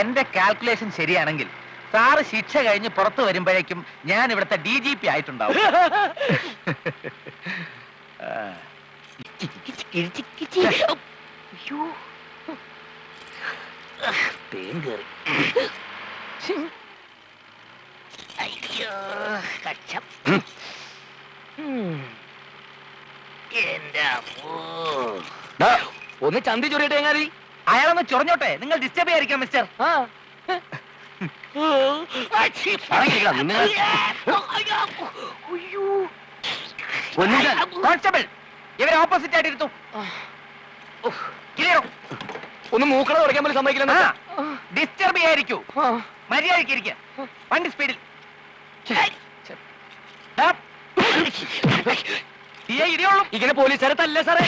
എന്റെ കാൽക്കുലേഷൻ ശരിയാണെങ്കിൽ സാറ് ശിക്ഷ കഴിഞ്ഞ് പുറത്തു വരുമ്പോഴേക്കും ഞാൻ ഇവിടുത്തെ DGP ആയിട്ടുണ്ടാവും. തേൻ കേറി. അയ്യോ കച്ചം. ഒന്ന് ചന്തി ചൊറിയട്ടെ എങ്ങാതി. അയാളൊന്ന് ചൊറഞ്ഞോട്ടെ, നിങ്ങൾ ഡിസ്റ്റർബ് ചെയ്യാതിരിക്കാം മിസ്റ്റർ. കോൺസ്റ്റബിൾ, ഇവരെ ഓപ്പോസിറ്റ് ആയിട്ട് ഇരുത്തു. ഒന്ന് മൂക്കള തുടയ്ക്കാൻ പോലും സമ്മതിക്കില്ല. ഡിസ്റ്റർബ് ചെയ്യാതിരിക്കൂ, മര്യാദയ്ക്ക് ഇരിക്കുക. വണ്ടി സ്പീഡിൽ. ഇടിയോളും. ഇങ്ങനെ പോലീസുകാരെ തല്ലേ സാറേ.